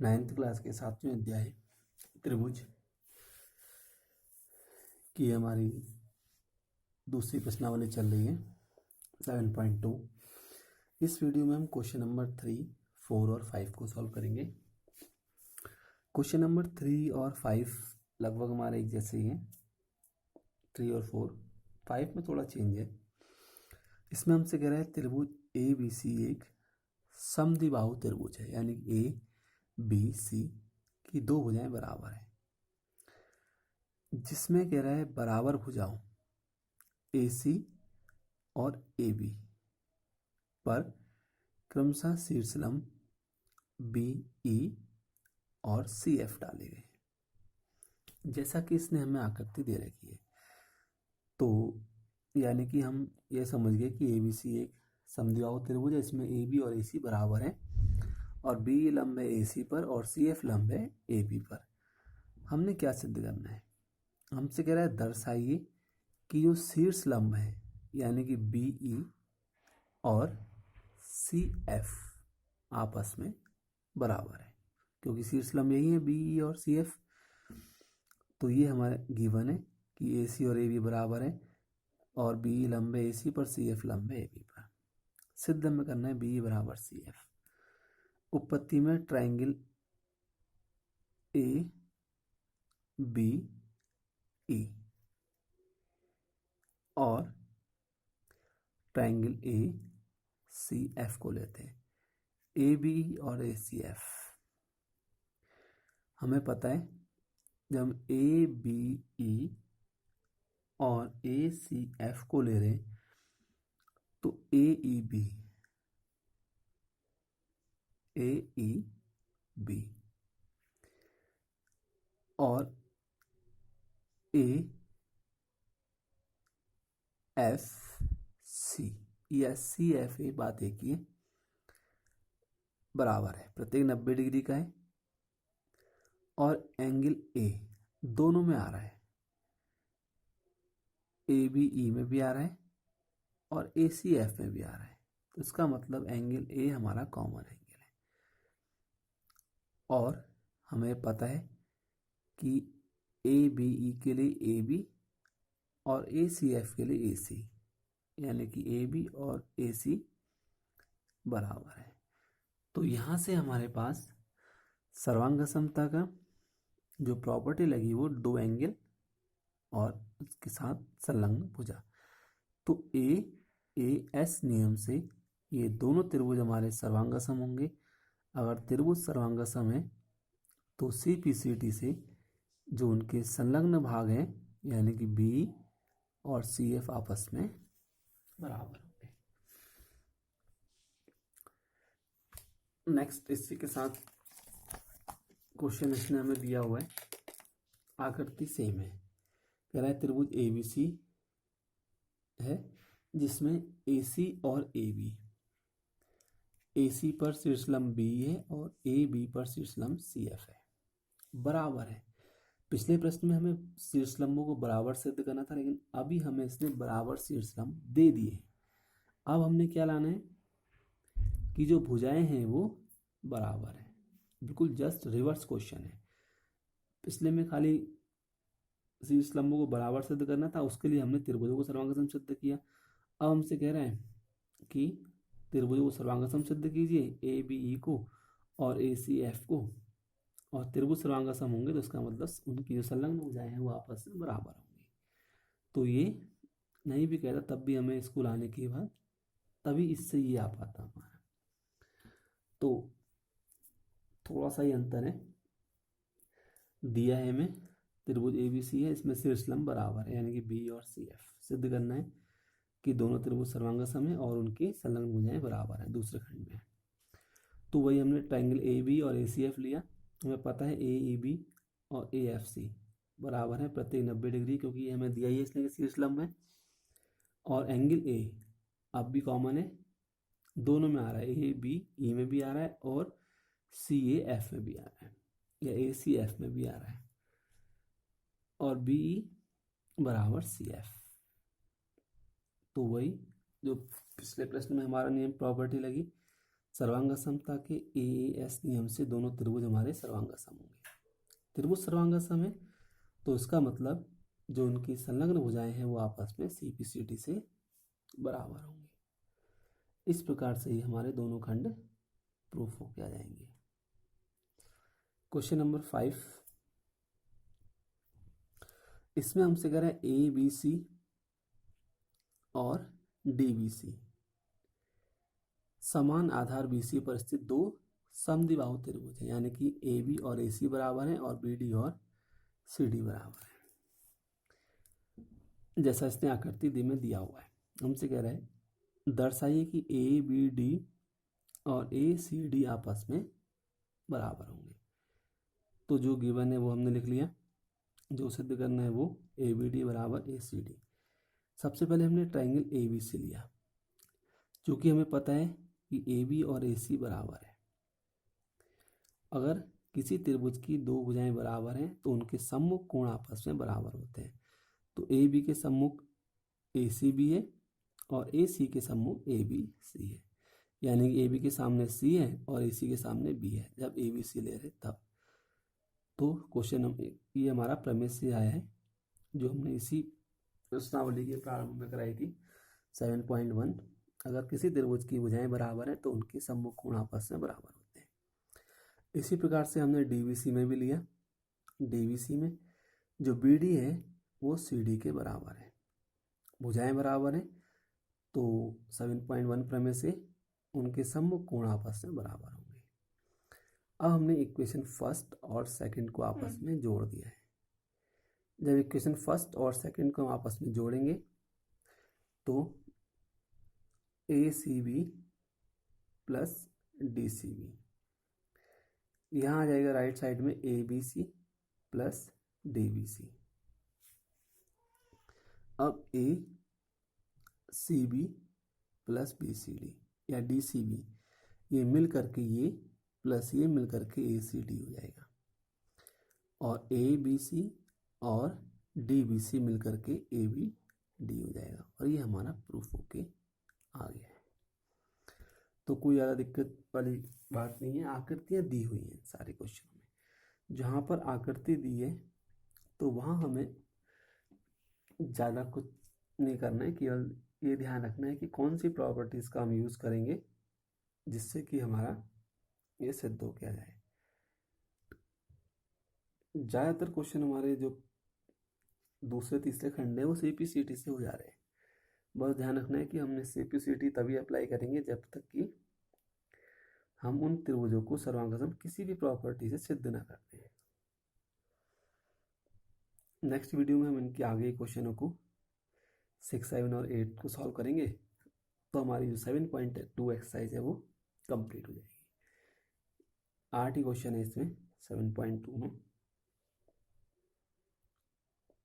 9th class के 7वें अध्याय त्रिभुज की हमारी दूसरी प्रश्नावली चल रही है 7.2। इस वीडियो में हम क्वेश्चन नंबर 3, 4 और 5 को सॉल्व करेंगे। क्वेश्चन नंबर 3 और 5 लगभग हमारे एक जैसे ही हैं। 3 और 4, 5 में थोड़ा चेंज है। इसमें हमसे कह रहा है त्रिभुज ए बी सी एक समद्विबाहु त्रिभुज है, यानी ए बी सी की दो भुजाएं बराबर हैं, जिसमें कह रहा है बराबर भुजाओं ए सी और ए बी पर क्रमशः शीर्षलंब बी ई और सी एफ डाले गए, जैसा कि इसने हमें आकृति दे रखी है। तो यानी कि हम ये समझ गए कि ए बी सी एक समद्विबाहु त्रिभुज है, इसमें ए बी और ए सी बराबर हैं और बी लंब है ए सी पर और सी एफ लंब है ए बी पर। हमने क्या सिद्ध करना है? हमसे कह रहा है दर्शाइए कि जो शीर्ष लंब है यानी कि बी ई और सी एफ आपस में बराबर है, क्योंकि शीर्ष लंब यही है बी ई और सी एफ। तो ये हमारा गिवन है कि ए सी और ए बी बराबर है और बी ई लंब है ए सी पर, सी एफ लंब है ए बी पर। सिद्ध में करना है बी ई बराबर सी एफ। उत्पत्ति में ट्राइंगल ए बी ई और ट्राइंगल ए सी एफ को लेते हैं। ए बी और ए सी एफ हमें पता है, जब हम ए बी ई और ए सी एफ को ले रहे हैं तो ए ई बी और ए एफ सी या सी एफ, ये बात एक ही है, बराबर है, प्रत्येक 90 डिग्री का है और एंगल ए दोनों में आ रहा है, ए बी ई में भी आ रहा है और ए सी एफ में भी आ रहा है। तो इसका मतलब एंगल ए हमारा कॉमन एंगल है और हमें पता है कि ए बी ई के लिए ए बी और ए सी एफ के लिए ए सी, यानी कि ए बी और ए सी बराबर है। तो यहाँ से हमारे पास सर्वांग समता का जो प्रॉपर्टी लगी वो दो एंगल और उसके साथ संलग्न भुजा। तो ए एस नियम से ये दोनों त्रिभुज हमारे सर्वांगसम होंगे। अगर त्रिभुज सर्वांगसम है तो सी पी सी टी से जो उनके संलग्न भाग हैं यानी कि बी और सी एफ आपस में बराबर होंगे। नेक्स्ट, इसी के साथ क्वेश्चन इसने हमें दिया हुआ है, आकृति सेम है। कह रहा है त्रिभुज ए बी सी है जिसमें ए सी और ए बी, ए सी पर शीर्षलंब बी है और ए बी पर शीर्षलंब सी एफ है, बराबर है। पिछले प्रश्न में हमें शीर्षलंबों को बराबर सिद्ध करना था, लेकिन अभी हमें इसने बराबर शीर्षलंब दे दिए। अब हमने क्या लाना है कि जो भुजाएं हैं वो बराबर है। बिल्कुल जस्ट रिवर्स क्वेश्चन है। पिछले में खाली शीर्षलंबों को बराबर सिद्ध करना था, उसके लिए हमने त्रिभुजों को सर्वांगसम सिद्ध किया। अब हमसे कह रहे हैं कि त्रिभुजों को सर्वांगसम सिद्ध कीजिए, ए बी ई को और ए सी एफ को, और त्रिभुज सर्वांगसम होंगे तो इसका मतलब उनकी जो संलग्न भुजाएं हैं वो आपस में बराबर होंगी। तो ये नहीं भी कहता तब भी हमें स्कूल आने के बाद तभी इससे ये आ पाता हमारा। तो थोड़ा सा ही अंतर है, दिया है हमें त्रिभुज ए बी सी है, इसमें शीर्षलंब बराबर है यानी कि बी और सी एफ। सिद्ध करना है कि दोनों त्रिभुज सर्वांगसम है और उनकी संलग्न भुजाएं बराबर है, दूसरे खंड में। तो वही हमने ट्राइंगल ए बी और ए सी एफ लिया। हमें पता है ए ई बी और ए एफ सी बराबर है प्रत्येक 90 डिग्री, क्योंकि ये हमें दिया ही है इसलिए शीर्षलंब है। और एंगल ए अब भी कॉमन है, दोनों में आ रहा है, ए बी ई में भी आ रहा है और सी ए एफ में भी आ रहा है या ए सी एफ में भी आ रहा है, और बी ई बराबर सी एफ। तो वही जो पिछले प्रश्न में हमारा नियम प्रॉपर्टी लगी, सर्वांग समता के AAS नियम से दोनों त्रिभुज हमारे सर्वांग सम होंगे। त्रिभुज सर्वांग सम है तो इसका मतलब जो उनकी संलग्न भुजाएं हैं वो आपस में CPCD से बराबर होंगे। इस प्रकार से ही हमारे दोनों खंड प्रूफ होके आ जाएंगे। क्वेश्चन नंबर 5, इसमें हमसे कह रहा है ABC और DBC समान आधार BC पर स्थित दो समद्विबाहु त्रिभुज है, यानी कि AB और AC बराबर है और BD और CD बराबर है, जैसा इसने आकृति दी में दिया हुआ है। हमसे कह रहा है दर्शाइए कि ABD और ACD आपस में बराबर होंगे। तो जो गिवन है वो हमने लिख लिया, जो सिद्ध करना है वो ABD बराबर ACD। सबसे पहले हमने ट्राइंगल ABC लिया, क्योंकि हमें पता है कि AB और AC बराबर है। अगर किसी त्रिभुज की दो भुजाएं बराबर हैं तो उनके सम्मुख कोण आपस में बराबर होते हैं। तो AB के सम्मुख ACB है और AC के सम्मुख ABC है, यानी कि AB के सामने C है और AC के सामने B है जब ABC ले रहे तब। तो क्वेश्चन ये हमारा प्रमेय से आया है, जो हमने इसी प्रश्नावली के प्रारंभ में कराई थी 7.1। अगर किसी त्रिभुज की भुजाएं बराबर है तो उनके सम्मुख कोण आपस में बराबर होते हैं। इसी प्रकार से हमने DBC में भी लिया। DBC में जो BD है वो CD के बराबर है, भुजाएं बराबर हैं तो 7.1 प्रमेय से उनके सम्मुख कोण आपस में बराबर होंगे। अब हमने इक्वेशन फर्स्ट और सेकंड को आपस में जोड़ दिया है। जब इक्वेशन फर्स्ट और सेकंड को हम आपस में जोड़ेंगे तो ACB प्लस DCB, यहाँ आ जाएगा राइट साइड में ABC प्लस DBC। अब ACB प्लस BCD या DCB ये मिल करके ये प्लस ये मिल करके ACD हो जाएगा, और ABC और DBC मिल करके ABD हो जाएगा, और ये हमारा प्रूफ होके आ गया है। तो कोई ज़्यादा दिक्कत वाली बात नहीं है। आकृतियाँ दी हुई हैं सारे क्वेश्चन में, जहाँ पर आकृति दी है तो वहाँ हमें ज़्यादा कुछ नहीं करना है, केवल ये ध्यान रखना है कि कौन सी प्रॉपर्टीज़ का हम यूज़ करेंगे जिससे कि हमारा ये सिद्ध हो किया जाए। ज़्यादातर क्वेश्चन हमारे जो दूसरे तीसरे खंड है वो CPCD से हो जा रहे हैं। बस ध्यान रखना है कि हमने CPCD तभी अप्लाई करेंगे जब तक कि हम उन त्रिभुजों को सर्वांगसम किसी भी प्रॉपर्टी से सिद्ध ना करते हैं। नेक्स्ट वीडियो में हम इनके आगे क्वेश्चनों को 6, 7 और 8 को सॉल्व करेंगे, तो हमारी जो 7.2 एक्सरसाइज है वो कंप्लीट हो जाएगी। 8 ही क्वेश्चन है इसमें 7.2 में।